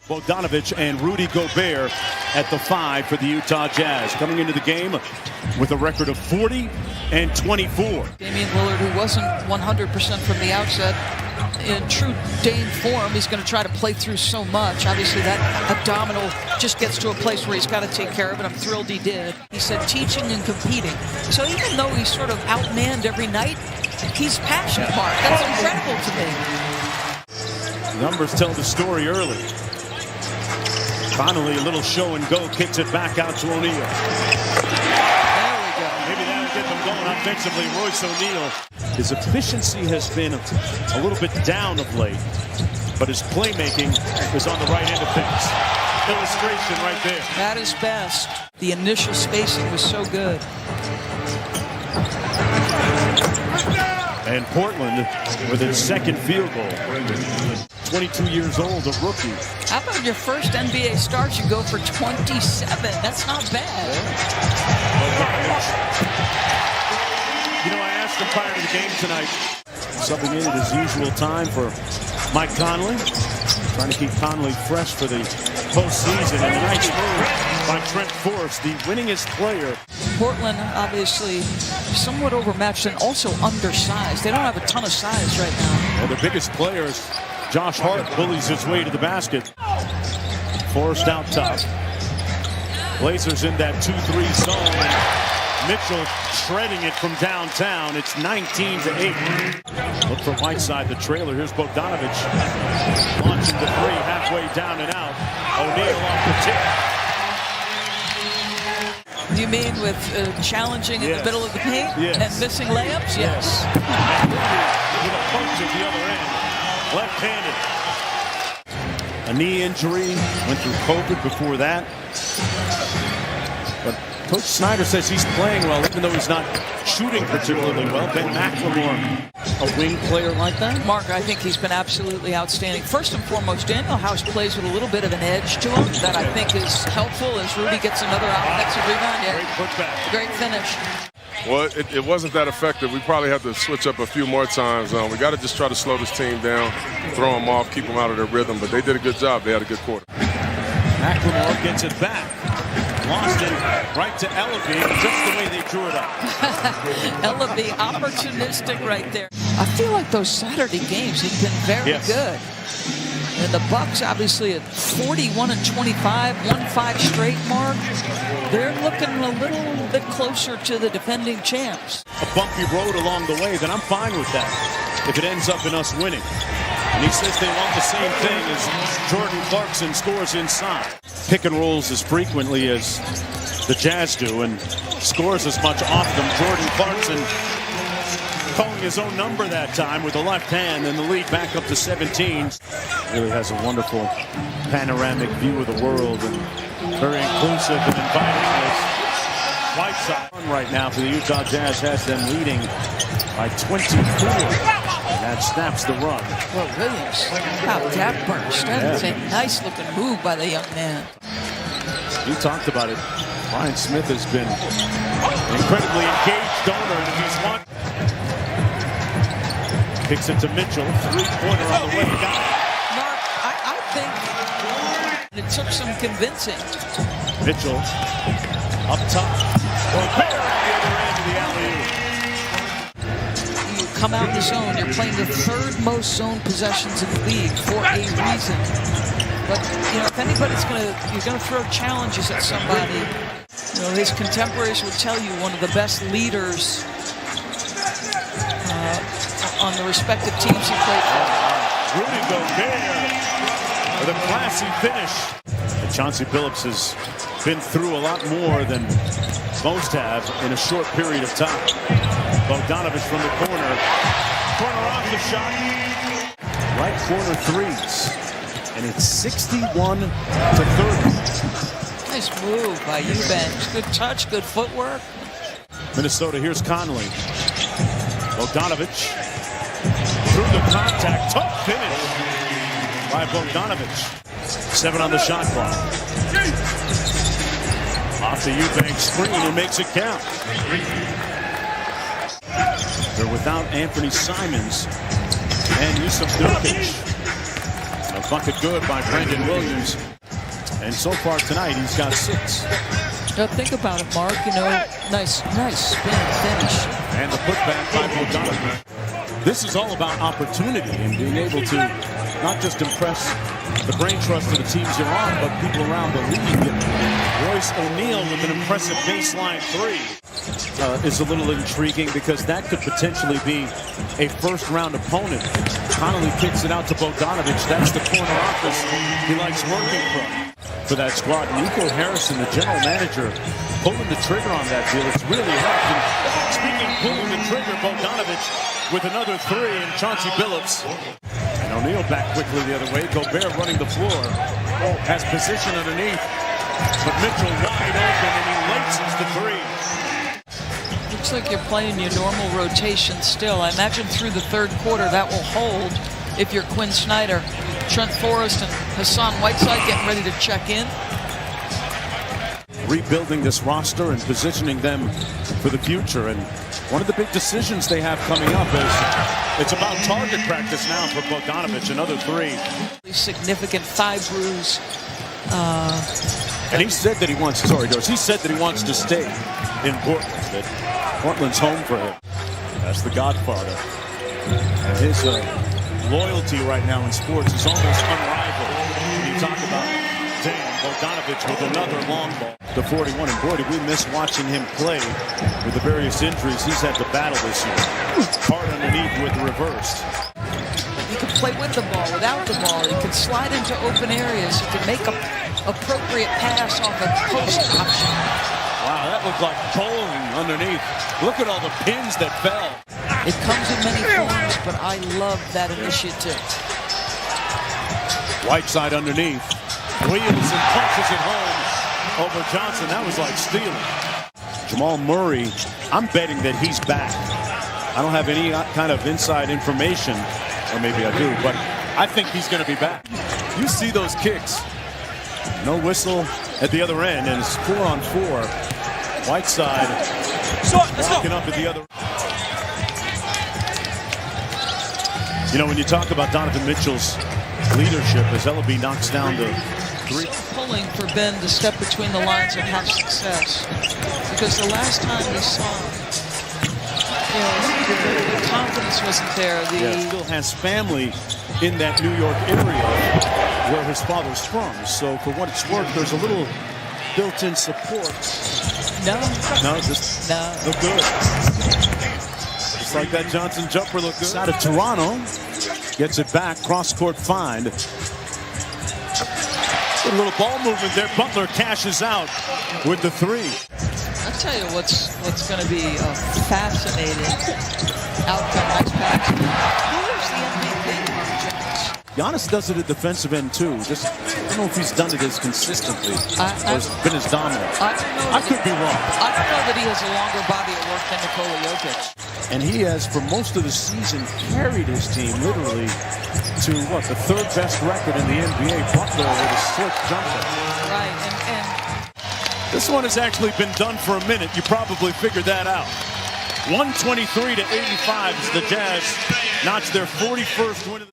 Bogdanovich and Rudy Gobert at the 5 for the Utah Jazz, coming into the game with a record of 40 and 24. Damian Lillard, who wasn't 100% from the outset, in true Dame form, he's going to try to play through so much. Obviously, that abdominal just gets to a place where he's got to take care of it. I'm thrilled he did. He said teaching and competing. So even though he's sort of outmanned every night, he's passionate, Mark. That's incredible to me. Numbers tell the story early. Connolly, a little show and go, kicks it back out to O'Neal. There we go. Maybe that'll get them going offensively. Royce O'Neal. His efficiency has been a little bit down of late, but his playmaking is on the right end of things. Illustration right there. At his best. The initial spacing was so good. And Portland with its second field goal. 22 years old, a rookie. How about your first NBA start? You go for 27. That's not bad. You know, I asked him prior to the game tonight, subbing in at his usual time for Mike Conley, trying to keep Conley fresh for the postseason. And a nice move by Trent Forrest, the winningest player. Portland, obviously, somewhat overmatched and also undersized. They don't have a ton of size right now. Well, their biggest players, Josh Hart, bullies his way to the basket. Forrest out top. Blazers in that 2-3 zone. Mitchell shredding it from downtown. It's 19-8. Look for Whiteside, the trailer. Here's Bogdanovich launching the three, halfway down and out. O'Neal off the tip. You mean with challenging in the middle of the paint and missing layups? Yes. And with a punch at the other end, left-handed. A knee injury, went through COVID before that. But Coach Snyder says he's playing well, even though he's not shooting particularly well. Ben McLemore, a wing player like that? Mark, I think he's been absolutely outstanding. First and foremost, Daniel House plays with a little bit of an edge to him that I think is helpful as Rudy gets another offensive rebound. Yeah. Great putback. Great finish. Well, it wasn't that effective. We probably have to switch up a few more times. We got to just try to slow this team down, throw them off, keep them out of their rhythm. But they did a good job. They had a good quarter. McLemore gets it back. Lost it right to Ellaby, just the way they drew it up. Ellaby, opportunistic right there. I feel like those Saturday games have been very good. And the Bucks, obviously, at 41-25, won 5 straight, Mark. They're looking a little bit closer to the defending champs. A bumpy road along the way, then I'm fine with that if it ends up in us winning. And he says they want the same thing as Jordan Clarkson scores inside. Pick and rolls as frequently as the Jazz do and scores as much off them. Jordan Clarkson calling his own number that time with the left hand, and the lead back up to 17. Really has a wonderful panoramic view of the world and very inclusive and inviting as Whiteside right now for the Utah Jazz has them leading by 24. And that snaps the run. Well, Williams, how that burst. That is a nice looking move by the young man. You talked about it. Brian Smith has been an incredibly engaged donor, and if he's one. Kicks it to Mitchell. Three-pointer on the way. Got it. Mark, I think it took some convincing. Mitchell up top. Gobert at the other end of the alley-oop. You come out in the zone, you're playing the third most zone possessions in the league for a reason. But, you know, if anybody's you're going to throw challenges at somebody, you know, his contemporaries would tell you one of the best leaders on the respective teams he played for. Rudy Gobert with a classy finish. And Chauncey Billups has been through a lot more than most have in a short period of time. Bogdanovich from the corner. Corner off the shot. Right corner threes. And it's 61-30. Nice move by Eubanks. Good touch, good footwork. Minnesota, here's Conley. Bogdanovich through the contact. Tough finish by Bogdanovich. 7 on the shot clock. Off the Eubanks screen and makes it count. They're without Anthony Simons and Yusuf Nurkic. A bucket good by Brandon Williams. And so far tonight, he's got 6. Now think about it, Mark. You know, nice spin finish. And the putback by Bogdanovic. This is all about opportunity and being able to not just impress the brain trust of the teams you're on, but people around the league. Royce O'Neal with an impressive baseline 3 is a little intriguing because that could potentially be a first-round opponent. Connolly kicks it out to Bogdanovic. That's the corner office he likes working for that squad. Nico Harrison, the general manager, pulling the trigger on that deal. It's really helped. And speaking of pulling the trigger, Bogdanovic with another 3, and Chauncey Billups. And O'Neal back quickly the other way. Gobert running the floor. Has position underneath. But Mitchell wide open, and he laces the 3. Looks like you're playing your normal rotation still. I imagine through the third quarter that will hold if you're Quinn Snyder. Trent Forrest and Hassan Whiteside getting ready to check in. Rebuilding this roster and positioning them for the future. And one of the big decisions they have coming up is it's about target practice now for Bogdanovic. Another 3. Significant thigh bruise. And he said that he wants, he said that he wants to stay in Portland, that Portland's home for him. That's the Godfather. And his loyalty right now in sports is almost unrivaled. When you talk about Dan Bogdanovic with another long ball to 41. And boy, did we miss watching him play with the various injuries he's had to battle this year. Hard underneath with the reverse. You can play with the ball, without the ball. You can slide into open areas. You can make an appropriate pass on the post option. Wow, that looked like bowling underneath. Look at all the pins that fell. It comes in many forms, but I love that initiative. Whiteside underneath. Williamson punches it home over Johnson. That was like stealing. Jamal Murray, I'm betting that he's back. I don't have any kind of inside information, or maybe I do, but I think he's going to be back. You see those kicks. No whistle at the other end, and it's 4-on-4. Whiteside walking up at the other. You know, when you talk about Donovan Mitchell's leadership as Ellaby knocks down the 3. Pulling for Ben to step between the lines and have success. Because the last time we saw him, the confidence wasn't there. He still has family in that New York area where his father's from. So for what it's worth, there's a little built-in support. No, just no. look good. Just like that Johnson jumper looked good. Out of Toronto, gets it back, cross-court find. A little ball movement there. Butler cashes out with the 3. I'll tell you what's going to be a fascinating outcome. Nice pass. Who is the MVP, Mark Jones? Giannis does it at defensive end too. Just I don't know if he's done it as consistently or been as dominant. I could be wrong. I don't know that he has a longer body of work than Nikola Jokic. And he has, for most of the season, carried his team literally to the 3rd best record in the NBA. Butler with a slick jumper. Right, and this one has actually been done for a minute. You probably figured that out. 123-85 as the Jazz notch their 41st win of the